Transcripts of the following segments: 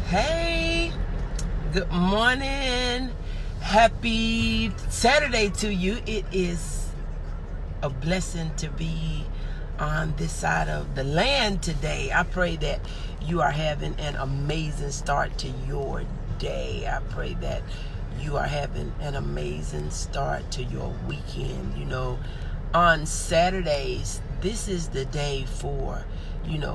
Hey, good morning. Happy Saturday to you. It is a blessing to be on this side of the land today. I pray that you are having an amazing start to your day. I pray that you are having an amazing start to your weekend. On Saturdays, this is the day for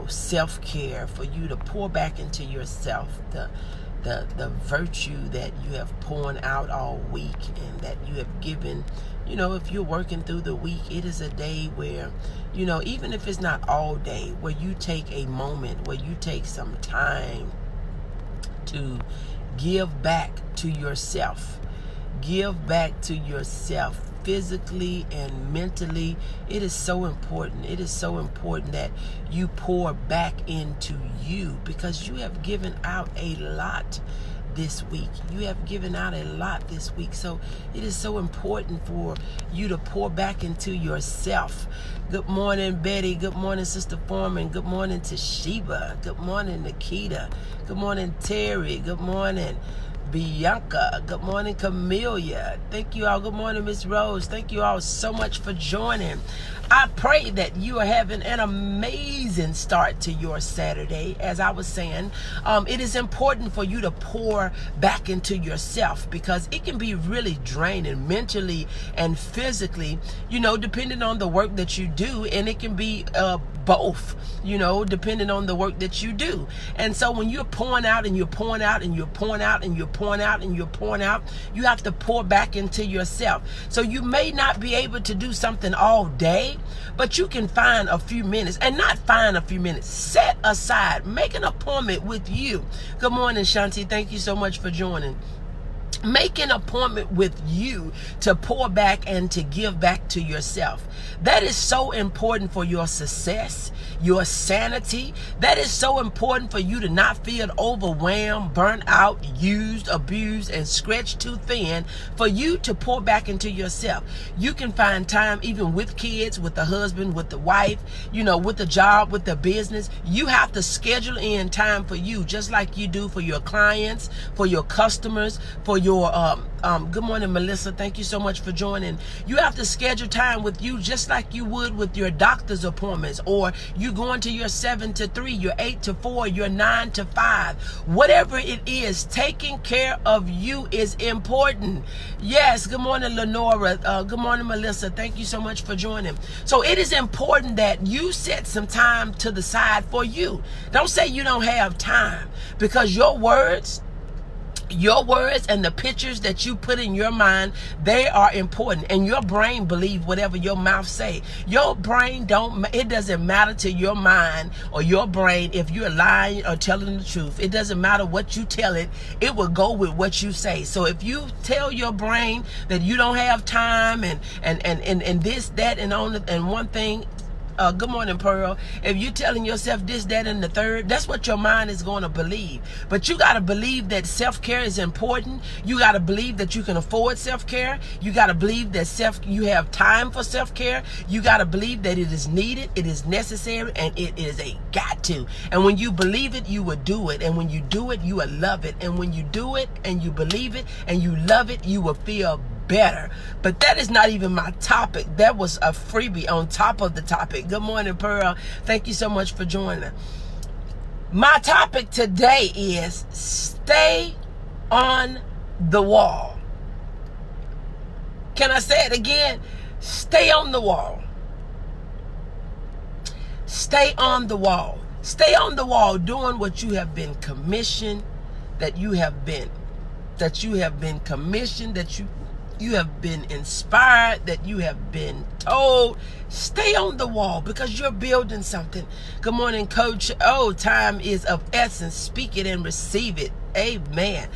self-care, for you to pour back into yourself the virtue that you have poured out all week and that you have given. If you're working through the week, it is a day where, even if it's not all day, where you take a moment, where you take some time to give back to yourself. Give back to yourself physically and mentally. It is so important. It is so important that you pour back into you, because you have given out a lot this week. You have given out a lot this week. So it is so important for you to pour back into yourself. Good morning, Betty. Good morning, Sister Foreman. Good morning to Sheba. Good morning, Nikita. Good morning, Terry. Good morning, Bianca. Good morning, Camelia. Thank you all. Good morning, Miss Rose. Thank you all so much for joining. I pray that you are having an amazing start to your Saturday. As I was saying, it is important for you to pour back into yourself, because it can be really draining mentally and physically, depending on the work that you do. And it can be both, depending on the work that you do. And so when you're pouring out and you're pouring out and you're pouring out and you're pouring out and you're pouring out, you have to pour back into yourself. So you may not be able to do something all day, but you can find a few minutes, and not find a few minutes, set aside, make an appointment with you. Good morning, Shanti. Thank you so much for joining. Make an appointment with you to pour back and to give back to yourself. That is so important for your success, your sanity. That is so important for you to not feel overwhelmed, burnt out, used, abused, and stretched too thin, for you to pour back into yourself. You can find time even with kids, with the husband, with the wife, with the job, with the business. You have to schedule in time for you, just like you do for your clients, for your customers, for your good morning, Melissa. Thank you so much for joining. You have to schedule time with you, just like you would with your doctor's appointments, or you going to your 7 to 3, your 8 to 4, your 9 to 5. Whatever it is, taking care of you is important. Yes, good morning, Lenora. Good morning, Melissa. Thank you so much for joining. So it is important that you set some time to the side for you. Don't say you don't have time, because your words and the pictures that you put in your mind, they are important. And your brain believe whatever your mouth say. Your brain it doesn't matter to your mind or your brain if you're lying or telling the truth. It doesn't matter what you tell it. It will go with what you say. So if you tell your brain that you don't have time and this, that, and one thing, good morning, Pearl. If you're telling yourself this, that, and the third, that's what your mind is going to believe. But you got to believe that self-care is important. You got to believe that you can afford self-care. You got to believe that you have time for self-care. You got to believe that it is needed, it is necessary, and it is a got to. And when you believe it, you will do it. And when you do it, you will love it. And when you do it and you believe it and you love it, you will feel better. But that is not even my topic. That was a freebie on top of the topic. Good morning, Pearl. Thank you so much for joining. My topic today is stay on the wall. Can I say it again? Stay on the wall. Stay on the wall. Stay on the wall doing what you have been commissioned, that you have been commissioned, that you have been inspired, that you have been told. Stay on the wall, because you're building something. Good morning, Coach. Oh, time is of essence. Speak it and receive it. Amen.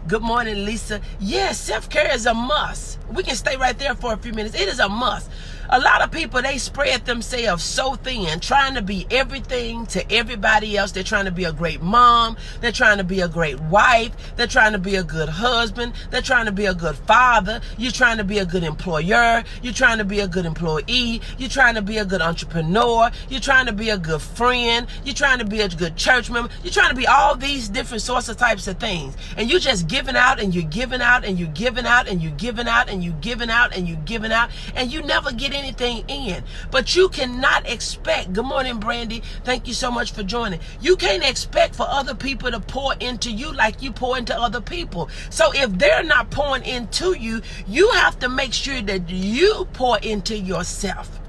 Good morning, Lisa. Yes, self-care is a must. We can stay right there for a few minutes. It is a must. A lot of people, they spread themselves so thin, trying to be everything to everybody else. They're trying to be a great mom. They're trying to be a great wife. They're trying to be a good husband. They're trying to be a good father. You're trying to be a good employer. You're trying to be a good employee. You're trying to be a good entrepreneur. You're trying to be a good friend. You're trying to be a good church member. You're trying to be all these different sorts of types of things. And you're just giving out and you're giving out and you're giving out and you're giving out and you're giving out and you're giving out, and you never get anything in. But you cannot expect, good morning, Brandy. Thank you so much for joining. You can't expect for other people to pour into you like you pour into other people. So if they're not pouring into you, you have to make sure that you pour into yourself.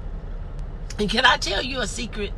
And can I tell you a secret?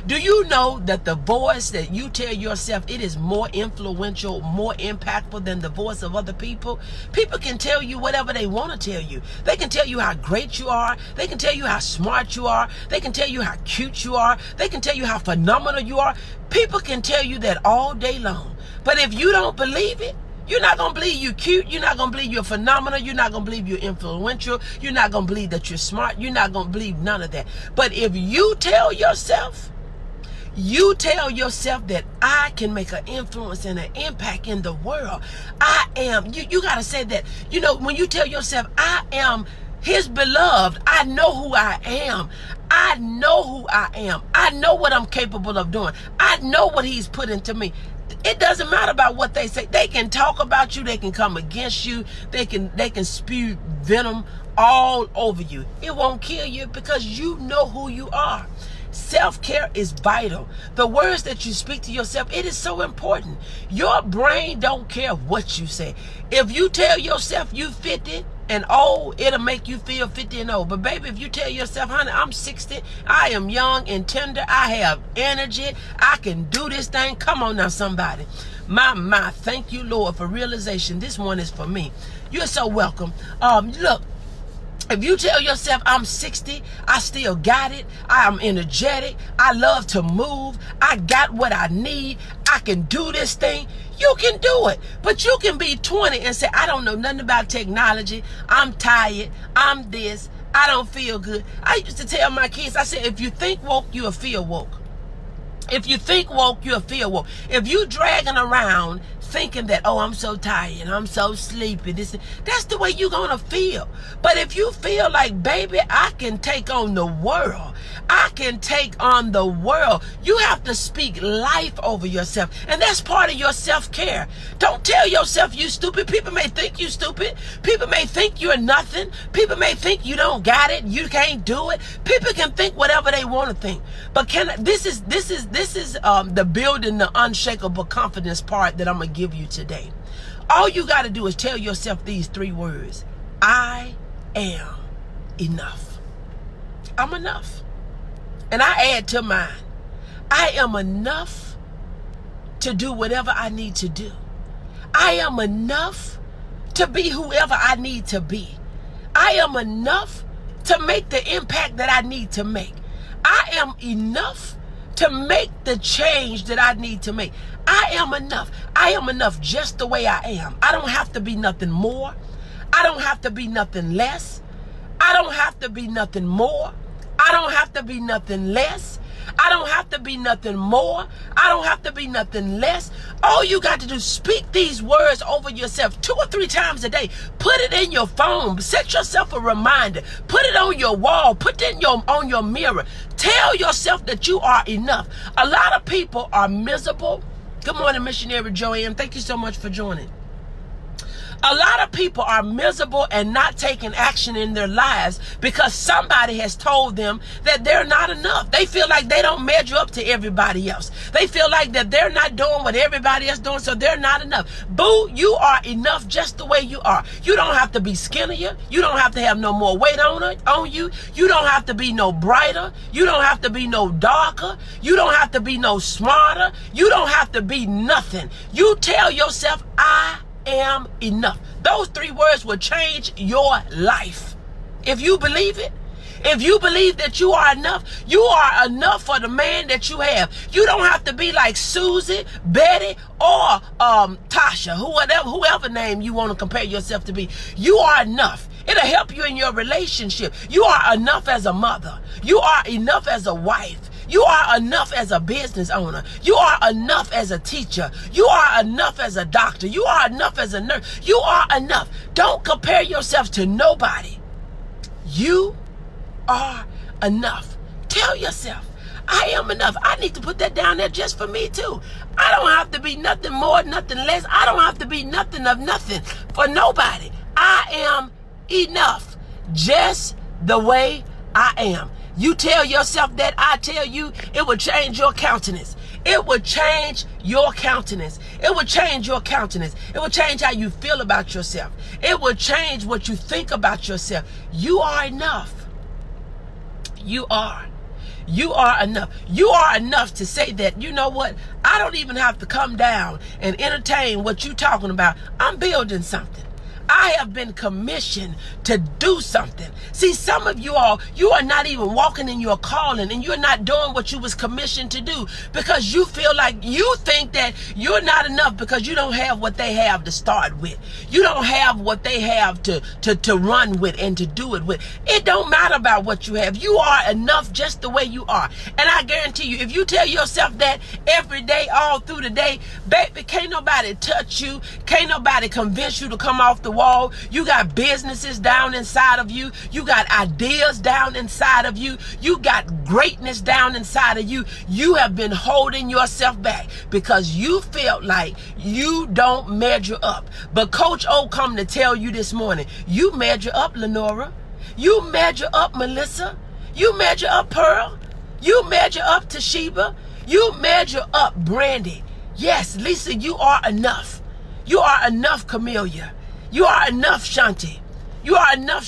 Do you know that the voice that you tell yourself, it is more influential, more impactful than the voice of other people? People can tell you whatever they want to tell you. They can tell you how great you are. They can tell you how smart you are. They can tell you how cute you are. They can tell you how phenomenal you are. People can tell you that all day long. But if you don't believe it, you're not going to believe you're cute. You're not going to believe you're phenomenal. You're not going to believe you're influential. You're not going to believe that you're smart. You're not going to believe none of that. But if you tell yourself that I can make an influence and an impact in the world. I am, you got to say that, you know, when you tell yourself, I am his beloved, I know who I am. I know who I am. I know what I'm capable of doing. I know what he's put into me. It doesn't matter about what they say. They can talk about you. They can come against you. They can spew venom all over you. It won't kill you because you know who you are. Self-care is vital. The words that you speak to yourself, it is so important. Your brain don't care what you say. If you tell yourself you 50 and old, it'll make you feel 50 and old. But baby, if you tell yourself, honey, I'm 60, I am young and tender, I have energy, I can do this thing. Come on now, somebody. My, thank you, Lord, for realization. This one is for me. You're so welcome. Look, if you tell yourself I'm 60, I still got it, I am energetic, I love to move, I got what I need, I can do this thing, you can do it. But you can be 20 and say, I don't know nothing about technology, I'm tired, I'm this, I don't feel good. I used to tell my kids, I said, if you think woke, you'll feel woke. If you think woke, you'll feel woke. If you dragging around thinking that, oh, I'm so tired, I'm so sleepy, that's the way you're gonna feel. But if you feel like, baby, I can take on the world, I can take on the world, you have to speak life over yourself. And that's part of your self-care. Don't tell yourself you stupid. People may think you stupid. People may think you're nothing. People may think you don't got it, you can't do it. People can think whatever they want to think. But this is the building the unshakable confidence part that I'm gonna give you today. All you got to do is tell yourself these 3 words. I am enough. I'm enough. And I add to mine. I am enough to do whatever I need to do. I am enough to be whoever I need to be. I am enough to make the impact that I need to make. I am enough to make the change that I need to make. I am enough. I am enough just the way I am. I don't have to be nothing more. I don't have to be nothing less. I don't have to be nothing more. I don't have to be nothing less. I don't have to be nothing more. I don't have to be nothing less. All you got to do is speak these words over yourself 2 or 3 times a day. Put it in your phone. Set yourself a reminder. Put it on your wall. Put it on your mirror. Tell yourself that you are enough. A lot of people are miserable. Good morning, Missionary Joanne. Thank you so much for joining. A lot of people are miserable and not taking action in their lives because somebody has told them that they're not enough. They feel like they don't measure up to everybody else. They feel like that they're not doing what everybody else doing, so they're not enough. Boo, you are enough just the way you are. You don't have to be skinnier. You don't have to have no more weight on you. You don't have to be no brighter. You don't have to be no darker. You don't have to be no smarter. You don't have to be nothing. You tell yourself, I am enough. Those 3 words will change your life. If you believe it, if you believe that you are enough for the man that you have. You don't have to be like Susie, Betty, or Tasha, whoever name you want to compare yourself to be. You are enough. It'll help you in your relationship. You are enough as a mother. You are enough as a wife. You are enough as a business owner. You are enough as a teacher. You are enough as a doctor. You are enough as a nurse. You are enough. Don't compare yourself to nobody. You are enough. Tell yourself, I am enough. I need to put that down there just for me too. I don't have to be nothing more, nothing less. I don't have to be nothing of nothing for nobody. I am enough just the way I am. You tell yourself that, I tell you, it will change your countenance. It will change your countenance. It will change your countenance. It will change how you feel about yourself. It will change what you think about yourself. You are enough. You are. You are enough. You are enough to say that, you know what? I don't even have to come down and entertain what you're talking about. I'm building something. I have been commissioned to do something. See, some of you all, you are not even walking in your calling, and you're not doing what you was commissioned to do because you feel like you think that you're not enough because you don't have what they have to start with. You don't have what they have to run with and to do it with. It don't matter about what you have. You are enough just the way you are. And I guarantee you, if you tell yourself that every day, all through the day, baby, can't nobody touch you. Can't nobody convince you to come off the wall. You got businesses down inside of you. You got ideas down inside of you. You got greatness down inside of you. You have been holding yourself back because you felt like you don't measure up. But Coach O come to tell you this morning, you measure up, Lenora. You measure up, Melissa. You measure up, Pearl. You measure up, Toshiba. You measure up, Brandy. Yes, Lisa, you are enough. You are enough, Camellia. You are enough, Shanti. You are enough,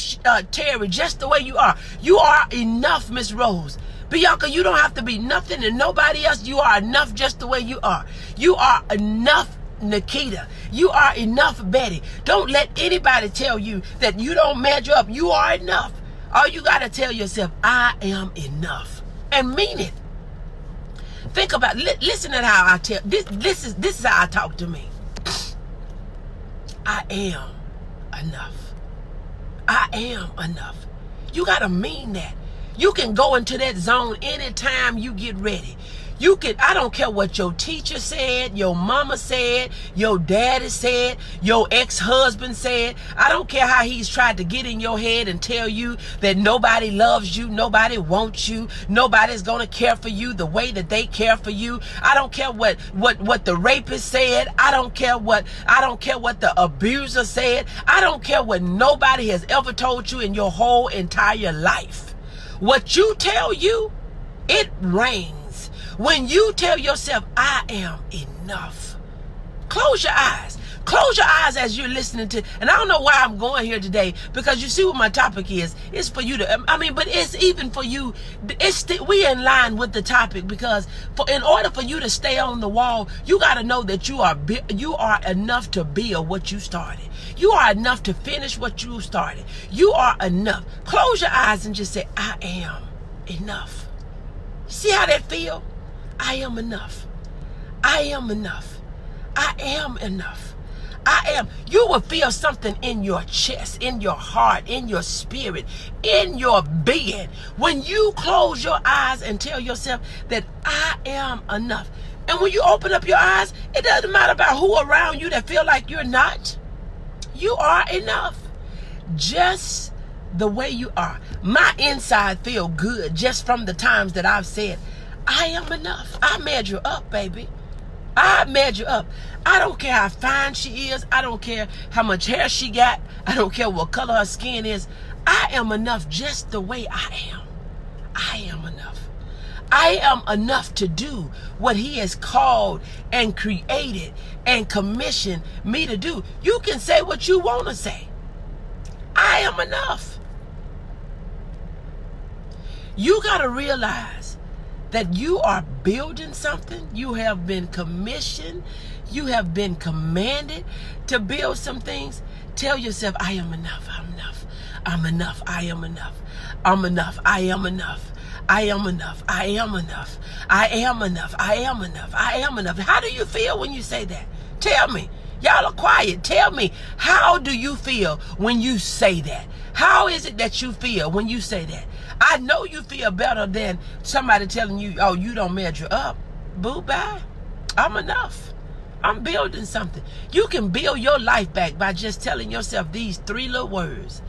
Terry, just the way you are. You are enough, Miss Rose. Bianca, you don't have to be nothing and nobody else. You are enough just the way you are. You are enough, Nikita. You are enough, Betty. Don't let anybody tell you that you don't measure up. You are enough. All you got to tell yourself, I am enough. And mean it. Think about, listen to how I tell, this is how I talk to me. I am enough. I am enough. You got to mean that. You can go into that zone anytime you get ready. You can, I don't care what your teacher said, your mama said, your daddy said, your ex-husband said. I don't care how he's tried to get in your head and tell you that nobody loves you, nobody wants you, nobody's going to care for you the way that they care for you. I don't care what the rapist said. I don't care what the abuser said. I don't care what nobody has ever told you in your whole entire life. What you tell you, it reigns. When you tell yourself, I am enough. Close your eyes. Close your eyes as you're listening to, and I don't know why I'm going here today, because you see what my topic is. It's for you to, but it's even for you. We in line with the topic, because in order for you to stay on the wall, you got to know that you are enough to build what you started. You are enough to finish what you started. You are enough. Close your eyes and just say, I am enough. See how that feel? I am enough. I am enough. I am enough. I am. You will feel something in your chest, in your heart, in your spirit, in your being. When you close your eyes and tell yourself that I am enough. And when you open up your eyes, it doesn't matter about who around you that feel like you're not. You are enough. Just the way you are. My inside feel good just from the times that I've said, I am enough. I measure up, baby. I measure up. I don't care how fine she is. I don't care how much hair she got. I don't care what color her skin is. I am enough just the way I am. I am enough. I am enough to do what he has called and created and commissioned me to do. You can say what you want to say. I am enough. You got to realize that you are building something. You have been commissioned. You have been commanded to build some things. Tell yourself, I am enough. I'm enough. I'm enough. I am enough. I'm enough. I am enough. I am enough. I am enough. I am enough. I am enough. I am enough. How do you feel when you say that? Tell me. Y'all are quiet. Tell me, how do you feel when you say that? How is it that you feel when you say that? I know you feel better than somebody telling you, oh, you don't measure up. Boo, bye. I'm enough. I'm building something. You can build your life back by just telling yourself these 3 little words.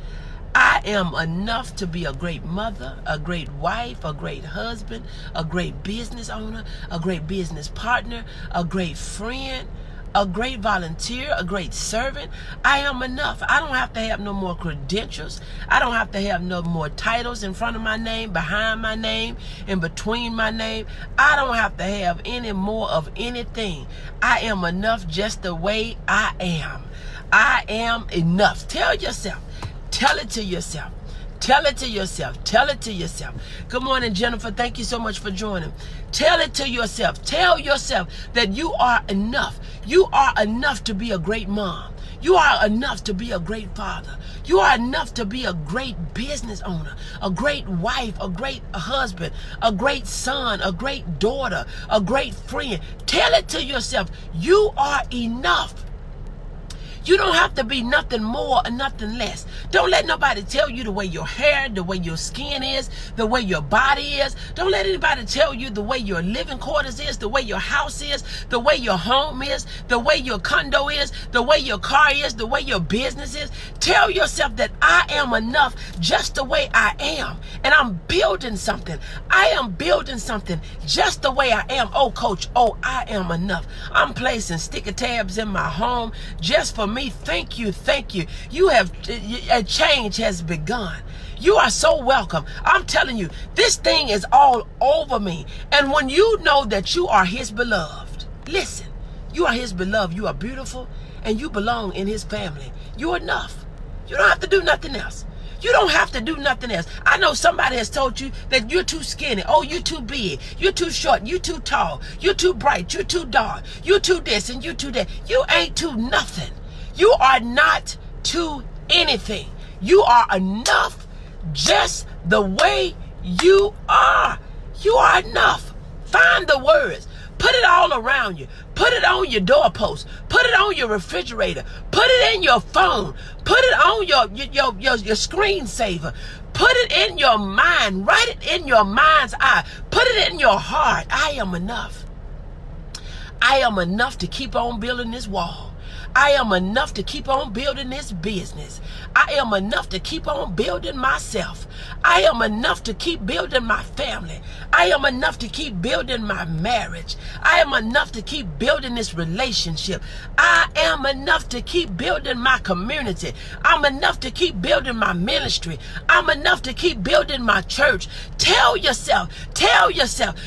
I am enough to be a great mother, a great wife, a great husband, a great business owner, a great business partner, a great friend, a great volunteer, a great servant. I am enough. I don't have to have no more credentials. I don't have to have no more titles in front of my name, behind my name, in between my name. I don't have to have any more of anything. I am enough just the way I am. I am enough. Tell yourself. Tell it to yourself. Tell it to yourself. Tell it to yourself. Good morning, Jennifer. Thank you so much for joining. Tell it to yourself. Tell yourself that you are enough. You are enough to be a great mom. You are enough to be a great father. You are enough to be a great business owner, a great wife, a great husband, a great son, a great daughter, a great friend. Tell it to yourself. You are enough. You don't have to be nothing more or nothing less. Don't let nobody tell you the way your hair, the way your skin is, the way your body is. Don't let anybody tell you the way your living quarters is, the way your house is, the way your home is, the way your condo is, the way your car is, the way your business is. Tell yourself that I am enough just the way I am. And I'm building something. I am building something just the way I am. Oh, coach, oh, I am enough. I'm placing sticker tabs in my home just for me. Thank you. Thank you. You have, a change has begun. You are so welcome. I'm telling you, this thing is all over me. And when you know that you are his beloved, listen, you are his beloved. You are beautiful and you belong in his family. You're enough. You don't have to do nothing else. You don't have to do nothing else. I know somebody has told you that you're too skinny. Oh, you're too big. You're too short. You're too tall. You're too bright. You're too dark. You're too this and you're too that. You ain't too nothing. You are not to anything. You are enough just the way you are. You are enough. Find the words. Put it all around you. Put it on your doorpost. Put it on your refrigerator. Put it in your phone. Put it on your screensaver. Put it in your mind. Write it in your mind's eye. Put it in your heart. I am enough. I am enough to keep on building this wall. I am enough to keep on building this business. I am enough to keep on building myself. I am enough to keep building my family. I am enough to keep building my marriage. I am enough to keep building this relationship. I am enough to keep building my community. I'm enough to keep building my ministry. I'm enough to keep building my church. Tell yourself,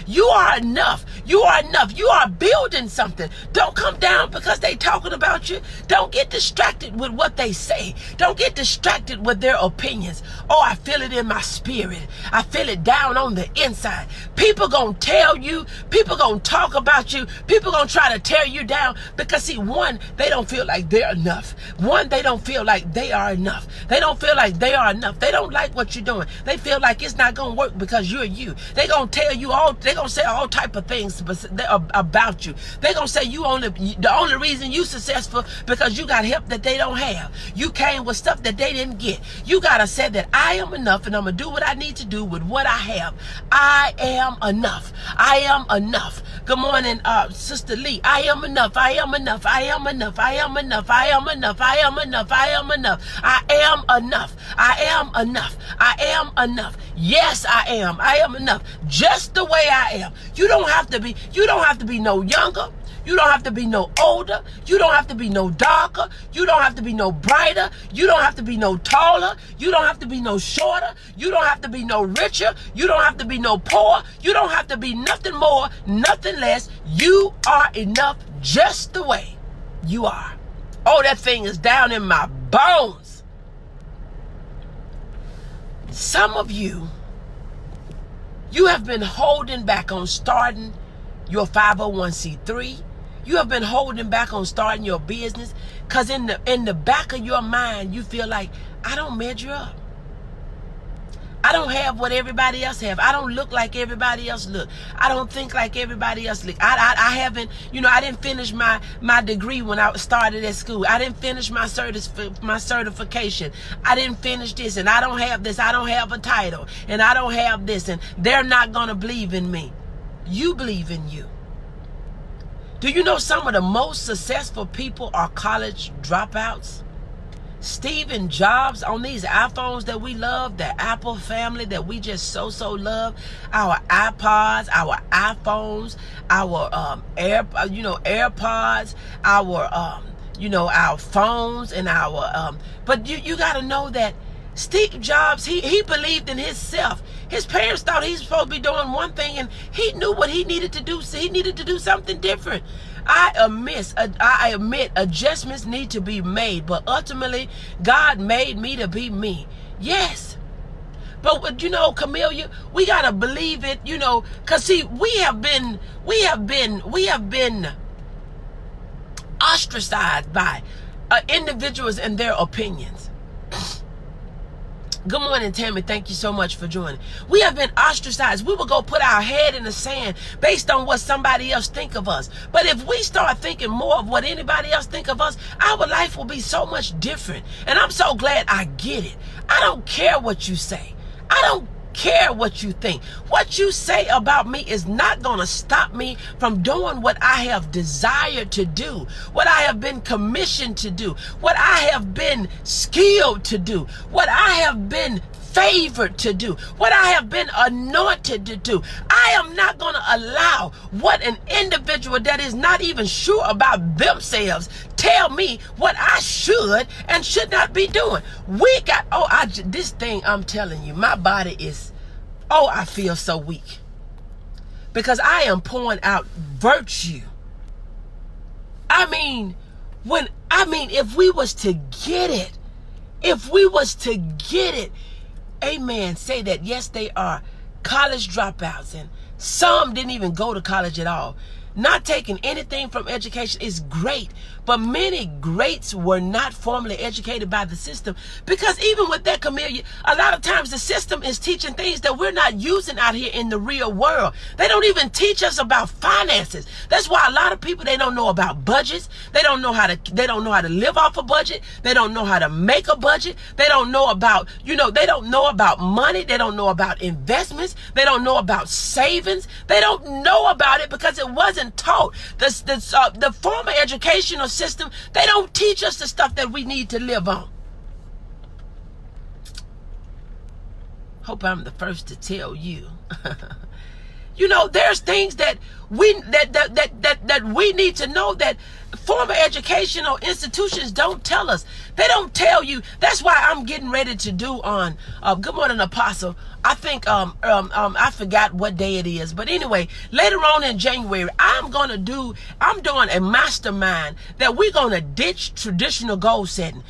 you are enough. You are enough. You are building something. Don't come down because they talking about you. Don't get distracted with what they say. Don't get distracted with their opinions. Oh, I feel it in my spirit. I feel it down on the inside. People gonna tell you. People gonna talk about you. People gonna try to tear you down because, see, one, they don't feel like they're enough. One, they don't feel like they are enough. They don't feel like they are enough. They don't like what you're doing. They feel like it's not gonna work because you're you. They gonna tell you all. They gonna say all type of things about you. They gonna say the only reason you successful because you got help that they don't have. You came with stuff that they didn't get. You gotta say that I am enough and I'm gonna do what I need to do with what I have. I am enough. I am enough. Good morning, Sister Lee. I am enough. I am enough. I am enough. I am enough. I am enough. I am enough. I am enough. I am enough. I am enough. I am enough. Yes, I am. I am enough. Just the way I am. You don't have to be no younger. You don't have to be no older. You don't have to be no darker. You don't have to be no brighter. You don't have to be no taller. You don't have to be no shorter. You don't have to be no richer. You don't have to be no poor. You don't have to be nothing more, nothing less. You are enough just the way you are. Oh, that thing is down in my bones. Some of you have been holding back on starting your 501c3. You have been holding back on starting your business because in the back of your mind, you feel like, I don't measure up. I don't have what everybody else have. I don't look like everybody else look. I don't think like everybody else look. I haven't, I didn't finish my degree when I started at school. I didn't finish my certification. I didn't finish this, and I don't have this. I don't have a title, and I don't have this, and they're not going to believe in me. You believe in you. Do you know some of the most successful people are college dropouts? Steve Jobs on these iPhones that we love, the Apple family that we just so love, our iPods, our iPhones, our AirPods, our phones, and our but you got to know that Steve Jobs, he believed in himself. His parents thought he was supposed to be doing one thing, and he knew what he needed to do, so he needed to do something different. I admit adjustments need to be made, but ultimately God made me to be me. Yes. But Camelia, we gotta believe it, cause see, we have been ostracized by individuals and their opinions. Good morning, Tammy. Thank you so much for joining. We have been ostracized. We will go put our head in the sand based on what somebody else think of us. But if we start thinking more of what anybody else think of us, our life will be so much different. And I'm so glad I get it. I don't care what you say. I don't care what you think. What you say about me is not going to stop me from doing what I have desired to do, what I have been commissioned to do, what I have been skilled to do, what I have been favored to do, what I have been anointed to do. I am not going to allow what an individual that is not even sure about themselves tell me what I should and should not be doing. We got, this thing, I'm telling you, my body is, I feel so weak because I am pouring out virtue. If we was to get it, amen, say that, yes, they are college dropouts, and some didn't even go to college at all. Not taking anything from education is great, but many greats were not formally educated by the system, because even with that, Camelia, a lot of times the system is teaching things that we're not using out here in the real world. They don't even teach us about finances. That's why a lot of people, they don't know about budgets. They don't know how to live off a budget. They don't know how to make a budget. They don't know about, they don't know about money. They don't know about investments. They don't know about savings. They don't know about it because it wasn't taught. The former educational system, they don't teach us the stuff that we need to live on. Hope I'm the first to tell you. There's things that we need to know that former educational institutions don't tell us. They don't tell you. That's why I'm getting ready to do on Good Morning Apostle. I think I forgot what day it is, but anyway, later on in January, I'm doing a mastermind that we're gonna ditch traditional goal setting.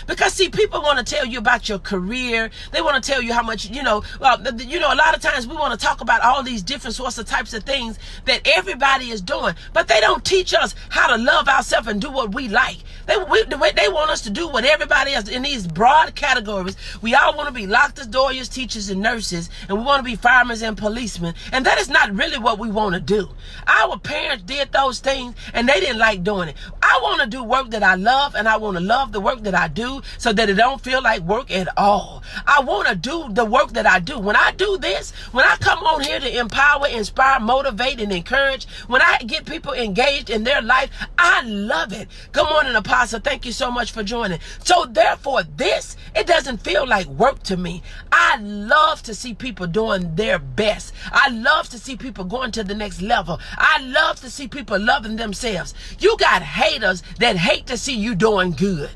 Because see, people want to tell you about your career. They want to tell you how much a lot of times we want to talk about all these different sorts of types of things that everybody is doing, but they don't teach us how to love ourselves and do what we like. They want us to do what everybody else in these broad categories. We all want to be doctors, lawyers, teachers, and nurses, and we want to be firemen and policemen, and that is not really what we want to do. Our parents did those things, and they didn't like doing it. I want to do work that I love, and I want to love the work that I do so that it don't feel like work at all. I want to do the work that I do. When I do this, when I come on here to empower, inspire, motivate, and encourage, when I get people engaged in their life, I love it. Good morning, Apostle. Thank you so much for joining. So therefore, it doesn't feel like work to me. I love to see people doing their best. I love to see people going to the next level. I love to see people loving themselves. You got haters that hate to see you doing good.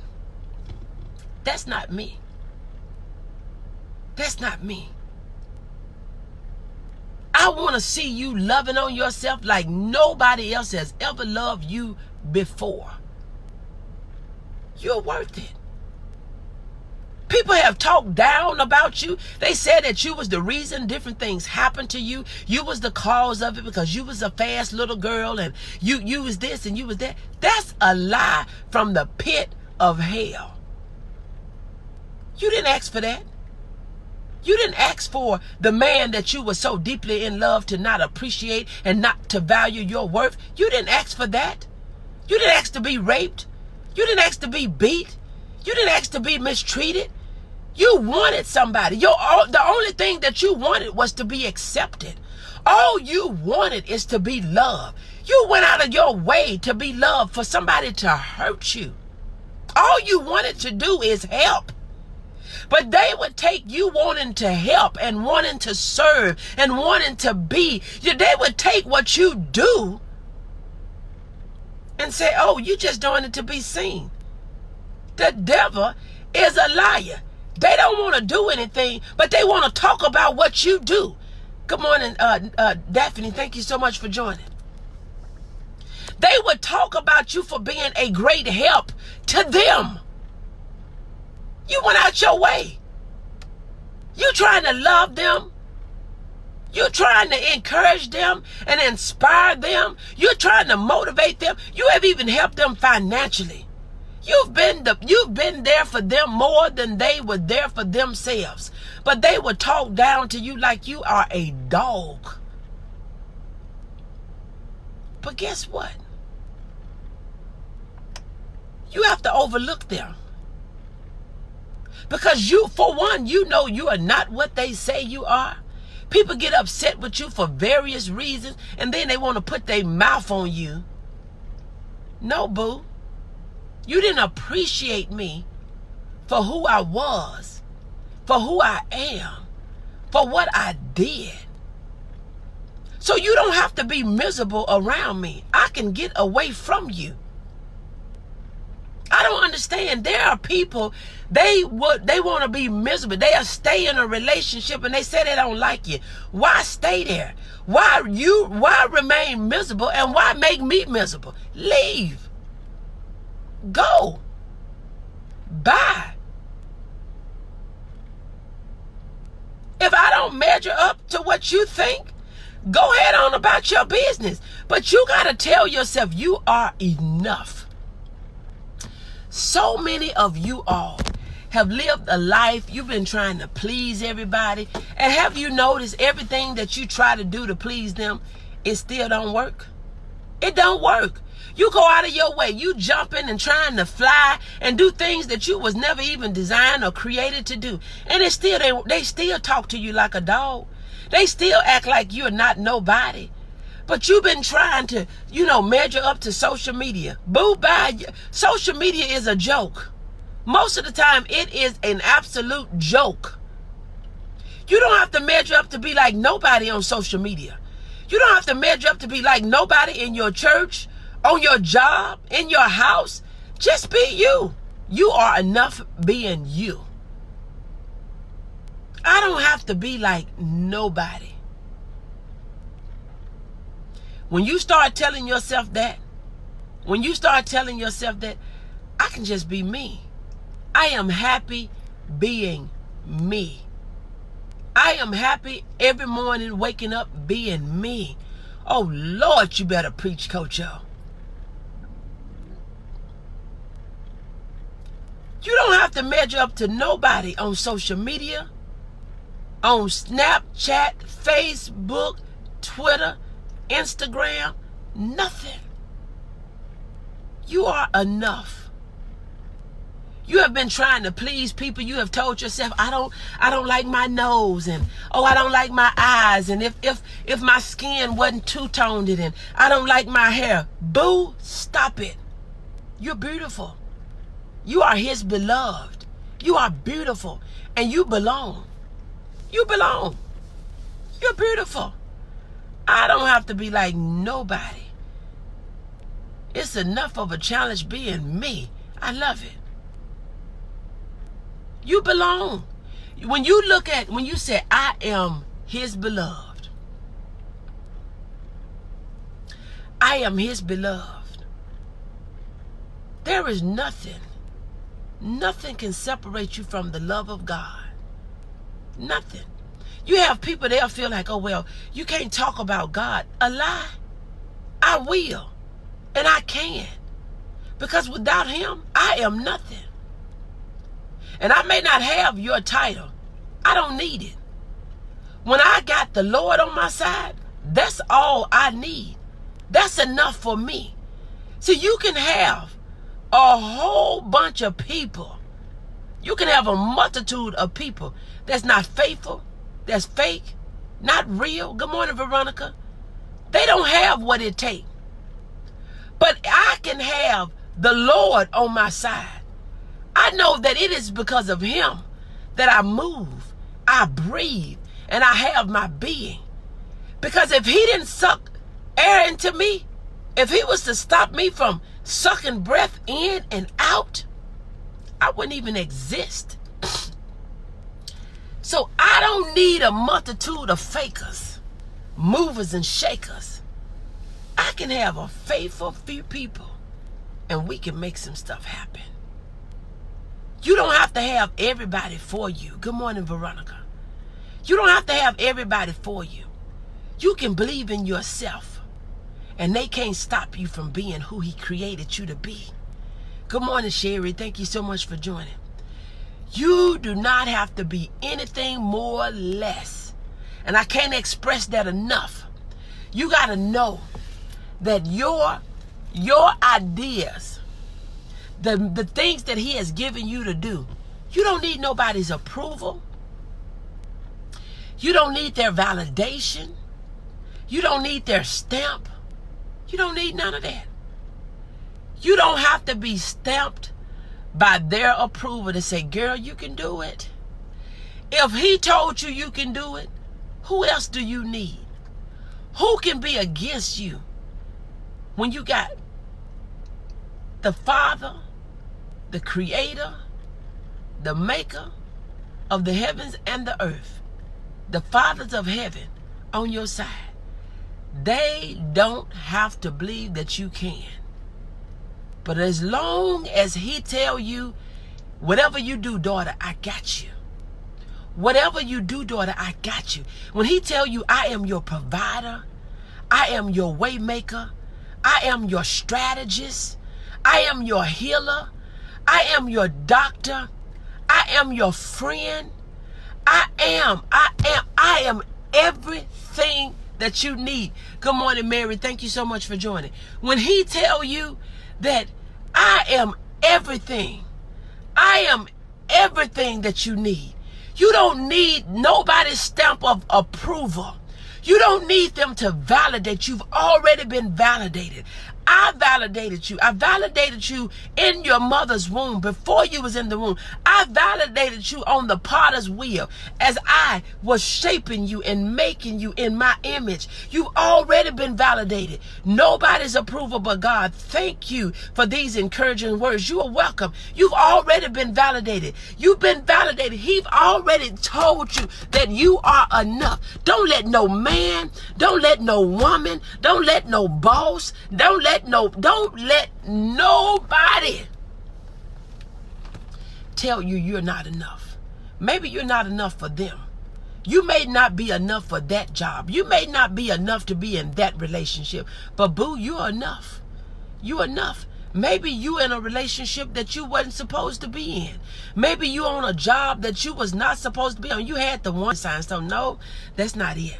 That's not me. That's not me. I want to see you loving on yourself like nobody else has ever loved you before. You're worth it. People have talked down about you. They said that you was the reason different things happened to you. You was the cause of it because you was a fast little girl and you was this and you was that. That's a lie from the pit of hell. You didn't ask for that. You didn't ask for the man that you were so deeply in love to not appreciate and not to value your worth. You didn't ask for that. You didn't ask to be raped. You didn't ask to be beat. You didn't ask to be mistreated. You wanted somebody. The only thing that you wanted was to be accepted. All you wanted is to be loved. You went out of your way to be loved for somebody to hurt you. All you wanted to do is help. But they would take you wanting to help and wanting to serve and wanting to be. They would take what you do and say, oh, you just doing it to be seen. The devil is a liar. They don't want to do anything, but they want to talk about what you do. Good morning, Daphne. Thank you so much for joining. They would talk about you for being a great help to them. You went out your way. You trying to love them. You're trying to encourage them and inspire them. You're trying to motivate them. You have even helped them financially. You've been there for them more than they were there for themselves. But they would talk down to you like you are a dog. But guess what? You have to overlook them. Because for one, you know you are not what they say you are. People get upset with you for various reasons, and then they want to put their mouth on you. No, boo. You didn't appreciate me for who I was, for who I am, for what I did. So you don't have to be miserable around me. I can get away from you. I don't understand. There are people, they want to be miserable. They'll stay in a relationship and they say they don't like you. Why stay there? Why remain miserable and why make me miserable? Leave. Go. Bye. If I don't measure up to what you think, go ahead on about your business. But you got to tell yourself you are enough. So many of you all have lived a life, you've been trying to please everybody. And have you noticed everything that you try to do to please them, it still don't work? It don't work. You go out of your way, you jumping and trying to fly and do things that you was never even designed or created to do. And they still talk to you like a dog. They still act like you're not nobody. But you've been trying to, measure up to social media. Boo, bye. Social media is a joke. Most of the time, it is an absolute joke. You don't have to measure up to be like nobody on social media. You don't have to measure up to be like nobody in your church, on your job, in your house. Just be you. You are enough being you. I don't have to be like nobody. When you start telling yourself that, I can just be me. I am happy being me. I am happy every morning waking up being me. Oh, Lord, you better preach, Coach O. You don't have to measure up to nobody on social media, on Snapchat, Facebook, Twitter, Instagram, nothing. You are enough. You have been trying to please people. You have told yourself, I don't like my nose, and I don't like my eyes, and if my skin wasn't two-toned, and I don't like my hair. Boo, stop it. You're beautiful. You are his beloved. You are beautiful, and you belong. You belong. You're beautiful. I don't have to be like nobody. It's enough of a challenge being me. I love it. You belong. When you say, I am his beloved. I am his beloved. There is nothing can separate you from the love of God. Nothing. You have people, they'll feel like, oh, well, you can't talk about God. A lie. I will. And I can. Because without him, I am nothing. And I may not have your title. I don't need it. When I got the Lord on my side, that's all I need. That's enough for me. So you can have a whole bunch of people. You can have a multitude of people that's not faithful, that's fake, not real. Good morning, Veronica. They don't have what it takes. But I can have the Lord on my side. I know that it is because of him that I move, I breathe, and I have my being. Because if he didn't suck air into me, if he was to stop me from sucking breath in and out, I wouldn't even exist. So I don't need a multitude of fakers, movers and shakers. I can have a faithful few people and we can make some stuff happen. You don't have to have everybody for you. Good morning, Veronica. You don't have to have everybody for you. You can believe in yourself, and they can't stop you from being who he created you to be. Good morning, Sherry. Thank you so much for joining. You do not have to be anything more or less. And I can't express that enough. You got to know that your ideas, the things that he has given you to do, you don't need nobody's approval. You don't need their validation. You don't need their stamp. You don't need none of that. You don't have to be stamped by their approval to say, girl, you can do it. If he told you you can do it, who else do you need? Who can be against you when you got the Father, the Creator, the Maker of the heavens and the earth, the fathers of heaven on your side? They don't have to believe that you can. But as long as he tell you, whatever you do, daughter, I got you. Whatever you do, daughter, I got you. When he tell you, I am your provider, I am your way maker, I am your strategist, I am your healer, I am your doctor, I am your friend, I am everything that you need. Good morning, Mary. Thank you so much for joining. When he tell you that I am everything, I am everything that you need. You don't need nobody's stamp of approval. You don't need them to validate. You've already been validated. I validated you. I validated you in your mother's womb before you was in the womb. I validated you on the potter's wheel as I was shaping you and making you in my image. You've already been validated. Nobody's approval but God. Thank you for these encouraging words. You are welcome. You've already been validated. You've been validated. He's already told you that you are enough. Don't let no man, don't let no woman, don't let no boss, don't let nobody tell you you're not enough. Maybe you're not enough for them. You may not be enough for that job. You may not be enough to be in that relationship. But boo, you're enough. You're enough. Maybe you in a relationship that you wasn't supposed to be in. Maybe you on a job that you was not supposed to be on. You had the one sign. So no, that's not it.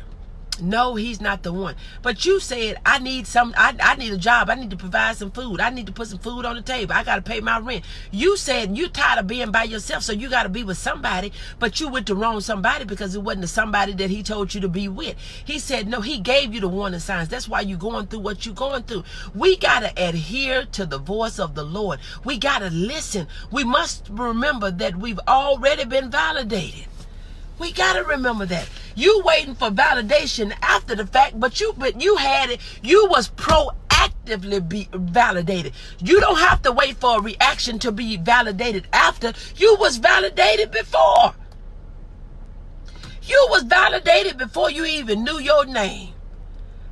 No, he's not the one. But you said, I need a job. I need to provide some food. I need to put some food on the table. I got to pay my rent. You said you tired of being by yourself, so you got to be with somebody. But you went the wrong somebody because it wasn't the somebody that he told you to be with. He said, no, he gave you the warning signs. That's why you're going through what you're going through. We got to adhere to the voice of the Lord. We got to listen. We must remember that we've already been validated. We got to remember that. You waiting for validation after the fact, but you had it. You was proactively be validated. You don't have to wait for a reaction to be validated after. You was validated before. You was validated before you even knew your name.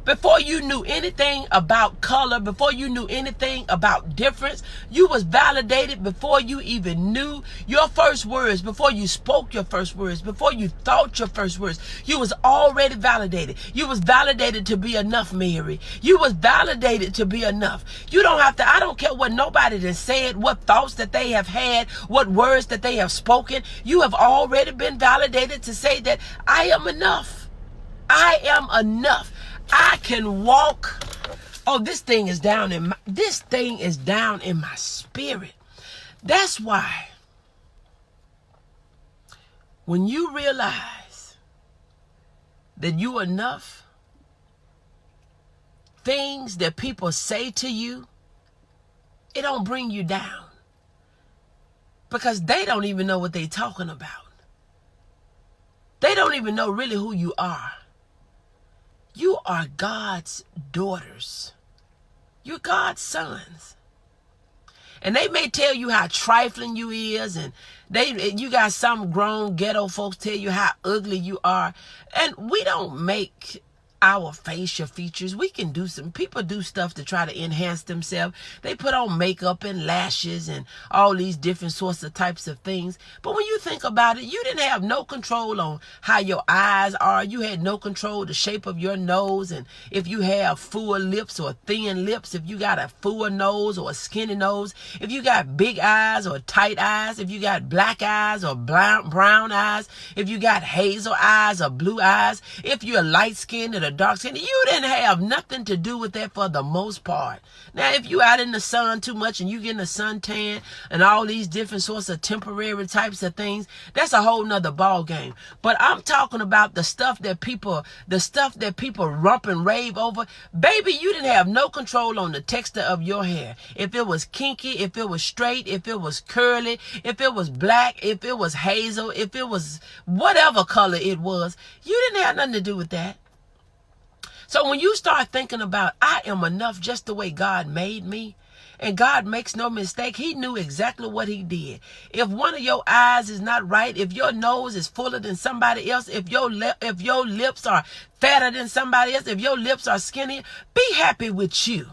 Before you knew anything about color, before you knew anything about difference, you was validated before you even knew your first words, before you spoke your first words, before you thought your first words. You was already validated. You was validated to be enough, Mary. You was validated to be enough. You don't have to, I don't care what nobody has said, what thoughts that they have had, what words that they have spoken. You have already been validated to say that I am enough. I am enough. I can walk. Oh, this thing is down in my spirit. That's why when you realize that you are enough, things that people say to you, it don't bring you down, because they don't even know what they're talking about. They don't even know really who you are. You are God's daughters. You're God's sons. And they may tell you how trifling you is, and you got some grown ghetto folks tell you how ugly you are. And we don't make our facial features. We can do people do stuff to try to enhance themselves. They put on makeup and lashes and all these different sorts of types of things. But when you think about it, you didn't have no control on how your eyes are. You had no control the shape of your nose, and if you have full lips or thin lips, if you got a full nose or a skinny nose, if you got big eyes or tight eyes, if you got black eyes or brown eyes, if you got hazel eyes or blue eyes, if you're light skinned or dark skin, you didn't have nothing to do with that for the most part. Now, if you out in the sun too much and you getting a suntan and all these different sorts of temporary types of things, that's a whole nother ball game. But I'm talking about the stuff that people rump and rave over. Baby, you didn't have no control on the texture of your hair. If it was kinky, if it was straight, if it was curly, if it was black, if it was hazel, if it was whatever color it was, you didn't have nothing to do with that. So when you start thinking about, I am enough just the way God made me, and God makes no mistake, he knew exactly what he did. If one of your eyes is not right, if your nose is fuller than somebody else, if your lips are fatter than somebody else, if your lips are skinnier, be happy with you.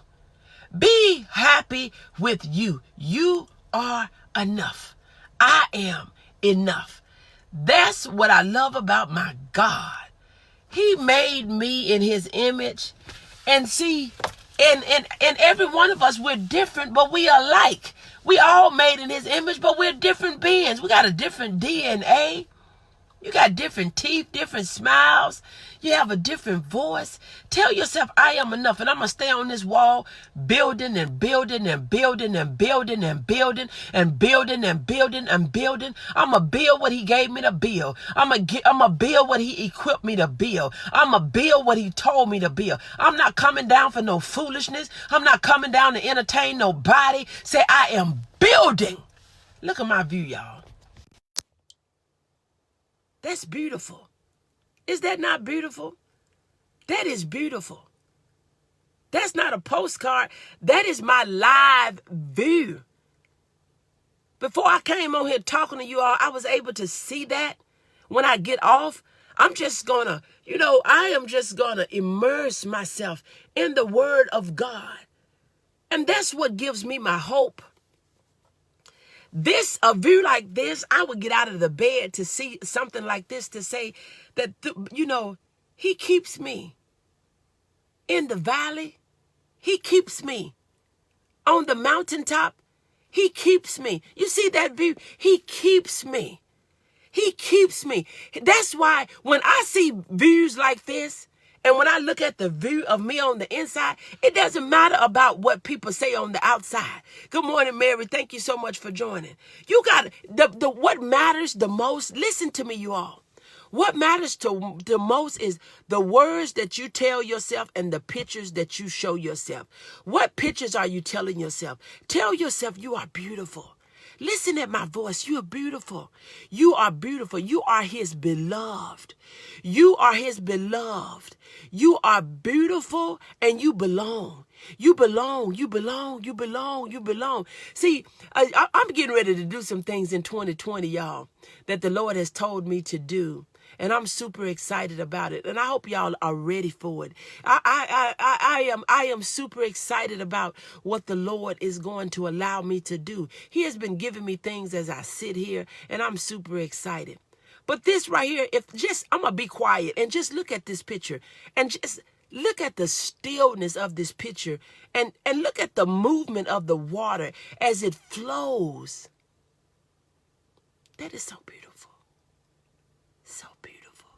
Be happy with you. You are enough. I am enough. That's what I love about my God. He made me in his image. And see, and every one of us, we're different, but we are alike. We all made in his image, but we're different beings. We got a different DNA. You got different teeth, different smiles. You have a different voice. Tell yourself, I am enough. And I'm going to stay on this wall building and building and building and building and building and building and building and building. I'm going to build what he gave me to build. I'm going to build what he equipped me to build. I'm going to build what he told me to build. I'm not coming down for no foolishness. I'm not coming down to entertain nobody. Say, I am building. Look at my view, y'all. That's beautiful. Is that not beautiful? That is beautiful. That's not a postcard. That is my live view. Before I came on here talking to you all, I was able to see that. When I get off, I'm just gonna, I am just gonna immerse myself in the word of God. And that's what gives me my hope. A view like this, I would get out of the bed to see something like this, to say that, he keeps me in the valley. He keeps me on the mountaintop. He keeps me. You see that view? He keeps me. He keeps me. That's why when I see views like this, and when I look at the view of me on the inside, it doesn't matter about what people say on the outside. Good morning, Mary. Thank you so much for joining. You got what matters the most. Listen to me, you all. What matters the most is the words that you tell yourself and the pictures that you show yourself. What pictures are you telling yourself? Tell yourself you are beautiful. Listen at my voice. You are beautiful. You are beautiful. You are his beloved. You are his beloved. You are beautiful and you belong. You belong. You belong. You belong. You belong. See, I'm getting ready to do some things in 2020, y'all, that the Lord has told me to do. And I'm super excited about it. And I hope y'all are ready for it. I am super excited about what the Lord is going to allow me to do. He has been giving me things as I sit here, and I'm super excited. But this right here, I'm going to be quiet and just look at this picture and just look at the stillness of this picture and look at the movement of the water as it flows. That is so beautiful. So beautiful.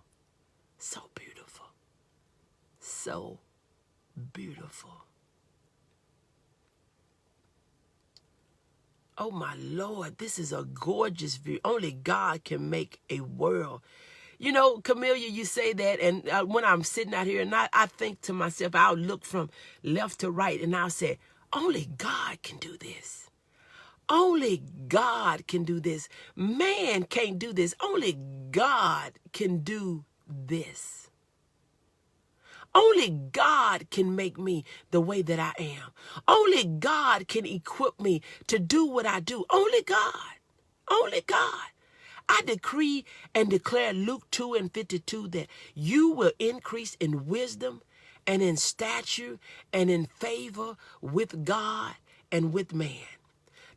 So beautiful. So beautiful. Oh my Lord, this is a gorgeous view. Only God can make a world. You know, Camellia, you say that, and when I'm sitting out here, and I think to myself, I'll look from left to right, and I'll say, only God can do this. Only God can do this. Man can't do this. Only God can do this. Only God can make me the way that I am. Only God can equip me to do what I do. Only God. Only God. I decree and declare Luke 2:52 that you will increase in wisdom and in stature and in favor with God and with man.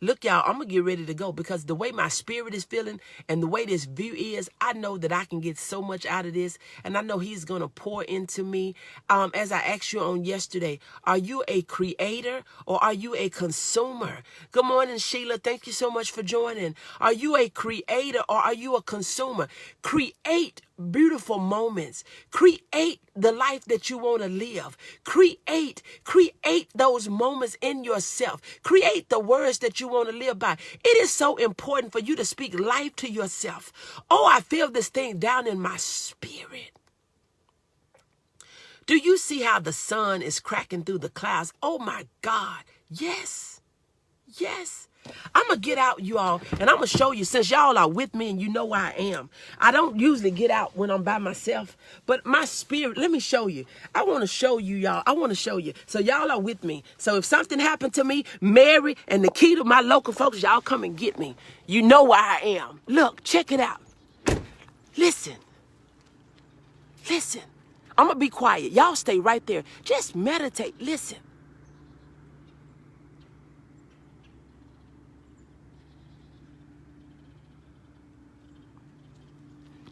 Look, y'all, I'm going to get ready to go because the way my spirit is feeling and the way this view is, I know that I can get so much out of this. And I know he's going to pour into me. As I asked you on yesterday, are you a creator or are you a consumer? Good morning, Sheila. Thank you so much for joining. Are you a creator or are you a consumer? Create beautiful moments. Create the life that you want to live. Create those moments in yourself. Create the words that you want to live by. It is so important for you to speak life to yourself. Oh, I feel this thing down in my spirit. Do you see how the sun is cracking through the clouds? Oh my God. Yes. Yes. I'm going to get out, you all, and I'm going to show you, since y'all are with me and you know where I am. I don't usually get out when I'm by myself, but my spirit, let me show you. I want to show you, y'all. I want to show you. So y'all are with me. So if something happened to me, Mary and Nikita, my local folks, y'all come and get me. You know where I am. Look, check it out. Listen. Listen. I'm going to be quiet. Y'all stay right there. Just meditate. Listen.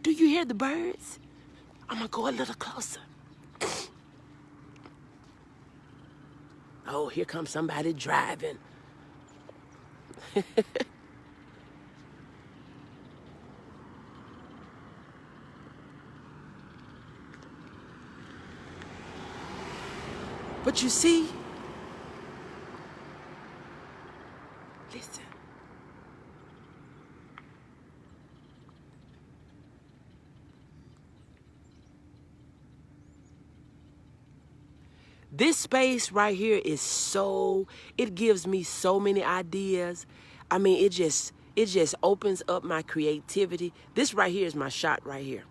Do you hear the birds? I'm going to go a little closer. Oh, here comes somebody driving. But you see, listen. This space right here is it gives me so many ideas. I mean, it just opens up my creativity. This right here is my shot right here.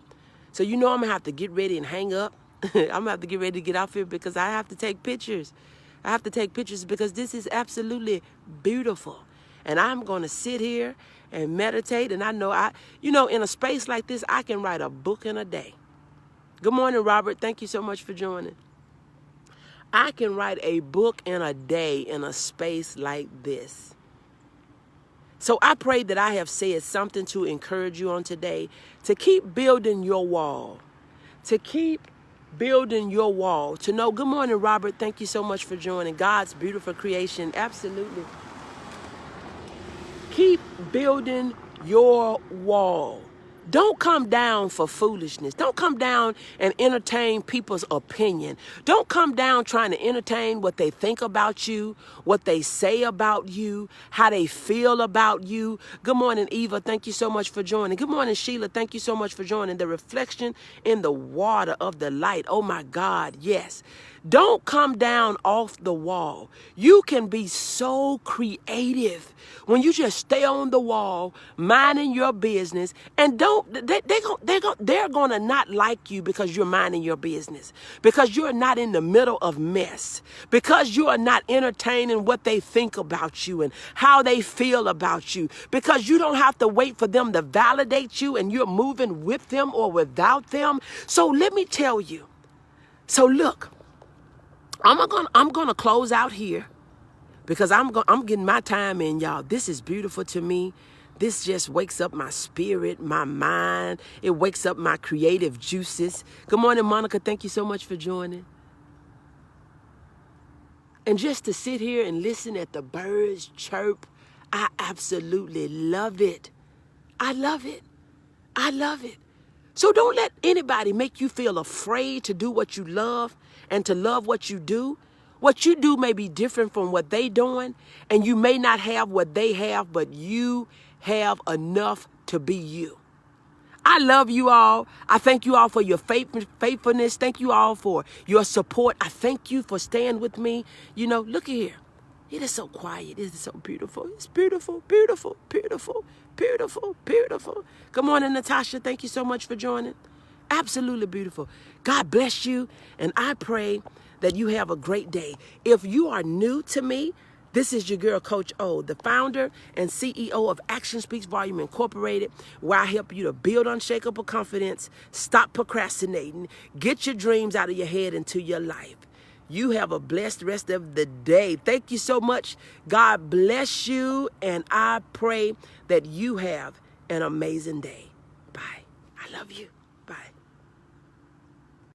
So you know I'm going to have to get ready and hang up. I'm going to have to get ready to get off here because I have to take pictures. I have to take pictures because this is absolutely beautiful. And I'm going to sit here and meditate. And I know, in a space like this, I can write a book in a day. Good morning, Robert. Thank you so much for joining. I can write a book in a day in a space like this. So I pray that I have said something to encourage you on today to keep building your wall. To keep building your wall. To know, good morning, Robert. Thank you so much for joining. God's beautiful creation. Absolutely. Keep building your wall. Don't come down for foolishness. Don't come down and entertain people's opinion. Don't come down trying to entertain what they think about you, what they say about you, how they feel about you. Good morning, Eva. Thank you so much for joining. Good morning, Sheila. Thank you so much for joining. The reflection in the water of the light. Oh, my God. Yes. Don't come down off the wall. You can be so creative when you just stay on the wall, minding your business, and they're gonna not like you because you're minding your business, because you're not in the middle of mess, because you are not entertaining what they think about you and how they feel about you, because you don't have to wait for them to validate you and you're moving with them or without them. So let me tell you. So look, I'm gonna close out here because I'm getting my time in, y'all. This is beautiful to me. This just wakes up my spirit, my mind. It wakes up my creative juices. Good morning, Monica. Thank you so much for joining. And just to sit here and listen at the birds chirp, I absolutely love it. I love it. I love it. So don't let anybody make you feel afraid to do what you love and to love what you do. What you do may be different from what they doing, and you may not have what they have, but you have enough to be you. I love you all. I thank you all for your faithfulness. Thank you all for your support. I thank you for staying with me. You know, look here. It is so quiet. It is so beautiful. It's beautiful, beautiful, beautiful, beautiful, beautiful. Good morning, Natasha. Thank you so much for joining. Absolutely beautiful. God bless you. And I pray that you have a great day. If you are new to me, this is your girl, Coach O, the founder and CEO of Action Speaks Volume Incorporated, where I help you to build unshakable confidence, stop procrastinating, get your dreams out of your head into your life. You have a blessed rest of the day. Thank you so much. God bless you, and I pray that you have an amazing day. Bye. I love you.